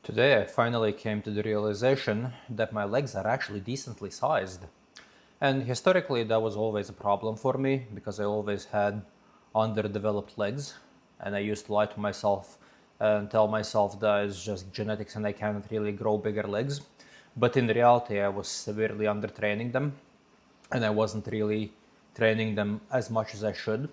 Today I finally came to the realization that my legs are actually decently sized. And historically that was always a problem for me because I always had underdeveloped legs and I used to lie to myself and tell myself that it's just genetics and I can't really grow bigger legs. But in reality I was severely undertraining them and I wasn't really training them as much as I should.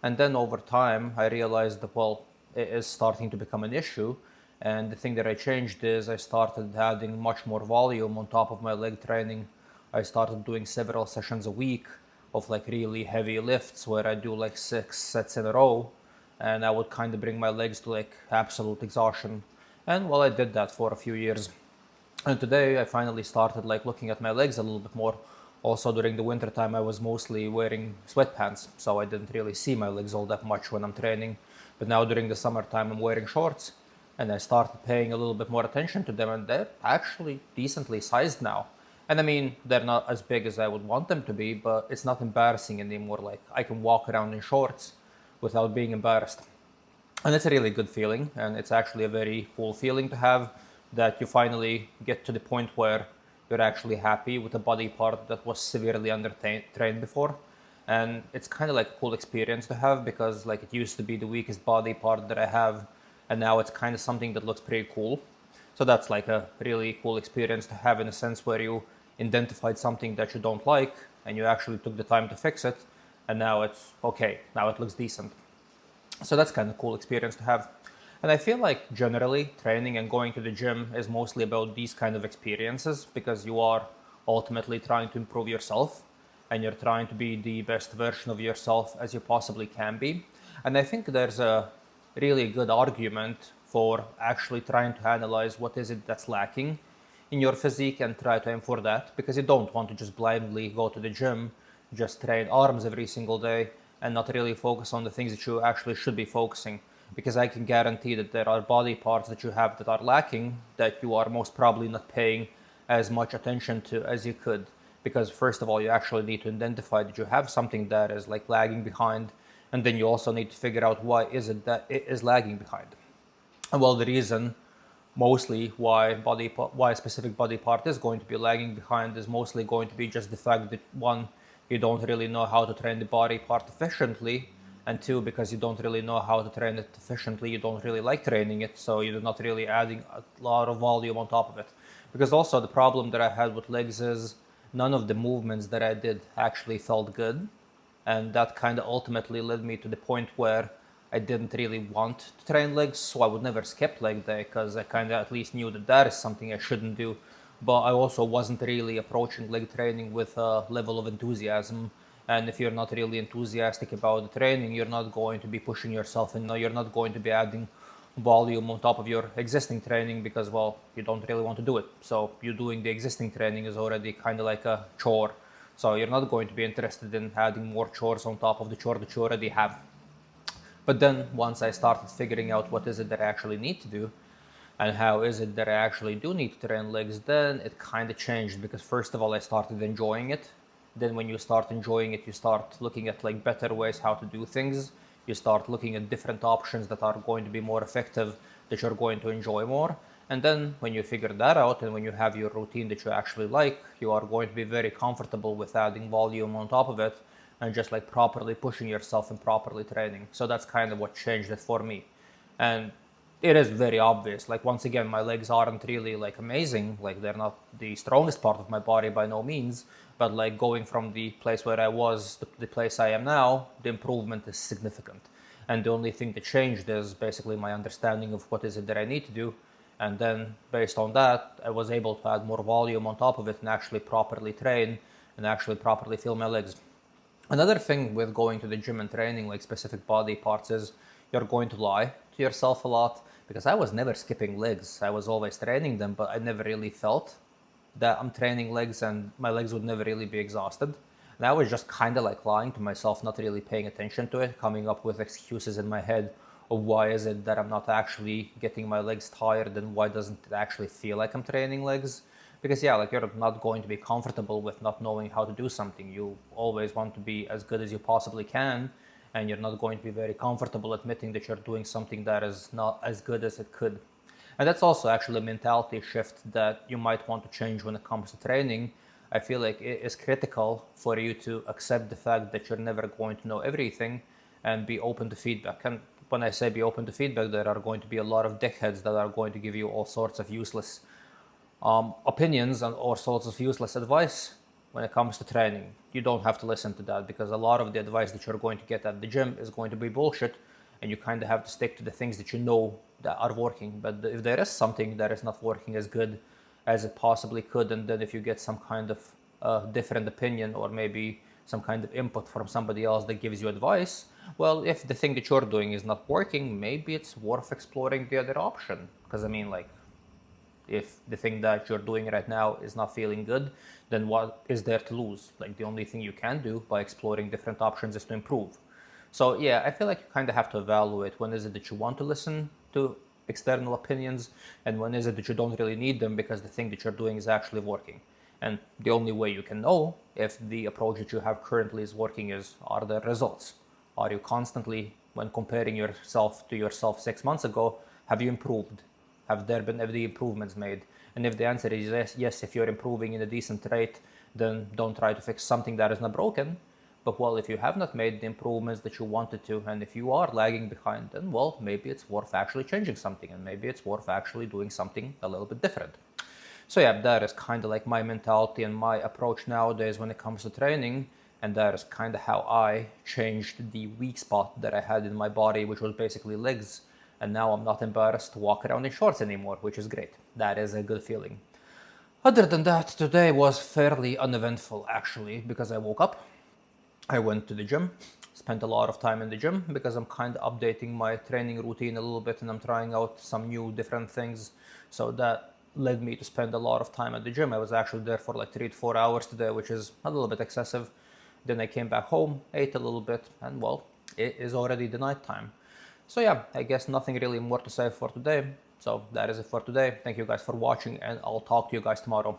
And then over time, I realized that, well, it is starting to become an issue. And the thing that I changed is I started adding much more volume on top of my leg training. I started doing several sessions a week of like really heavy lifts where I do like 6 sets in a row. And I would kind of bring my legs to like absolute exhaustion. And well, I did that for a few years. And today I finally started like looking at my legs a little bit more. Also during the winter time I was mostly wearing sweatpants, so I didn't really see my legs all that much when I'm training. But now during the summertime I'm wearing shorts and I started paying a little bit more attention to them and they're actually decently sized now. And I mean, they're not as big as I would want them to be, but it's not embarrassing anymore. Like I can walk around in shorts without being embarrassed. And it's a really good feeling, and it's actually a very cool feeling to have that you finally get to the point where you're actually happy with a body part that was severely undertrained before. And it's kind of like a cool experience to have because like it used to be the weakest body part that I have, and now it's kind of something that looks pretty cool. So that's like a really cool experience to have in a sense where you identified something that you don't like and you actually took the time to fix it, and now it's okay, now it looks decent. So that's kind of cool experience to have. And I feel like generally training and going to the gym is mostly about these kind of experiences because you are ultimately trying to improve yourself and you're trying to be the best version of yourself as you possibly can be. And I think there's a really good argument for actually trying to analyze what is it that's lacking in your physique and try to aim for that because you don't want to just blindly go to the gym, just train arms every single day and not really focus on the things that you actually should be focusing. Because I can guarantee that there are body parts that you have that are lacking that you are most probably not paying as much attention to as you could. Because first of all, you actually need to identify that you have something that is like lagging behind, and then you also need to figure out why is it that it is lagging behind. And well, the reason mostly why a specific body part is going to be lagging behind is mostly going to be just the fact that one, you don't really know how to train the body part efficiently, and two, because you don't really know how to train it efficiently, you don't really like training it, so you're not really adding a lot of volume on top of it. Because also the problem that I had with legs is none of the movements that I did actually felt good, and that kind of ultimately led me to the point where I didn't really want to train legs, so I would never skip leg day because I kind of at least knew that that is something I shouldn't do. But I also wasn't really approaching leg training with a level of enthusiasm. And if you're not really enthusiastic about the training, you're not going to be pushing yourself and you're not going to be adding volume on top of your existing training because, well, you don't really want to do it. So you doing the existing training is already kind of like a chore. So you're not going to be interested in adding more chores on top of the chore that you already have. But then once I started figuring out what is it that I actually need to do and how is it that I actually do need to train legs, then it kind of changed because first of all, I started enjoying it. Then when you start enjoying it, you start looking at like better ways how to do things. You start looking at different options that are going to be more effective, that you're going to enjoy more. And then when you figure that out and when you have your routine that you actually like, you are going to be very comfortable with adding volume on top of it and just like properly pushing yourself and properly training. So that's kind of what changed it for me. And it is very obvious. Like once again, my legs aren't really like amazing. Like they're not the strongest part of my body by no means. But like going from the place where I was to the place I am now, the improvement is significant. And the only thing that changed is basically my understanding of what is it that I need to do. And then based on that, I was able to add more volume on top of it and actually properly train and actually properly feel my legs. Another thing with going to the gym and training like specific body parts is you're going to lie to yourself a lot because I was never skipping legs. I was always training them, but I never really felt that I'm training legs and my legs would never really be exhausted. And I was just kind of like lying to myself, not really paying attention to it, coming up with excuses in my head of why is it that I'm not actually getting my legs tired and why doesn't it actually feel like I'm training legs. Because yeah, like you're not going to be comfortable with not knowing how to do something. You always want to be as good as you possibly can, and you're not going to be very comfortable admitting that you're doing something that is not as good as it could. And that's also actually a mentality shift that you might want to change when it comes to training. I feel like it is critical for you to accept the fact that you're never going to know everything and be open to feedback. And when I say be open to feedback, there are going to be a lot of dickheads that are going to give you all sorts of useless opinions and all sorts of useless advice when it comes to training. You don't have to listen to that, because a lot of the advice that you're going to get at the gym is going to be bullshit, and you kind of have to stick to the things that you know that are working. But if there is something that is not working as good as it possibly could, and then if you get some kind of different opinion, or maybe some kind of input from somebody else that gives you advice, well, if the thing that you're doing is not working, maybe it's worth exploring the other option. Because I mean, like, if the thing that you're doing right now is not feeling good, then what is there to lose? Like, the only thing you can do by exploring different options is to improve. So yeah, I feel like you kind of have to evaluate when is it that you want to listen to external opinions, and when is it that you don't really need them because the thing that you're doing is actually working. And the only way you can know if the approach that you have currently is working is, are the results. Are you constantly, when comparing yourself to yourself 6 months ago, have you improved? Have there been any improvements made? And if the answer is yes, yes, if you're improving in a decent rate, then don't try to fix something that is not broken. But well, if you have not made the improvements that you wanted to, and if you are lagging behind, then well, maybe it's worth actually changing something, and maybe it's worth actually doing something a little bit different. So yeah, that is kind of like my mentality and my approach nowadays when it comes to training. And that is kind of how I changed the weak spot that I had in my body, which was basically legs. And now I'm not embarrassed to walk around in shorts anymore, which is great. That is a good feeling. Other than that, today was fairly uneventful actually, because I woke up, I went to the gym, spent a lot of time in the gym because I'm kind of updating my training routine a little bit, and I'm trying out some new different things. So that led me to spend a lot of time at the gym. I was actually there for like 3 to 4 hours today, which is a little bit excessive. Then I came back home, ate a little bit, and well, it is already the night time. So yeah, I guess nothing really more to say for today. So that is it for today. Thank you guys for watching, and I'll talk to you guys tomorrow.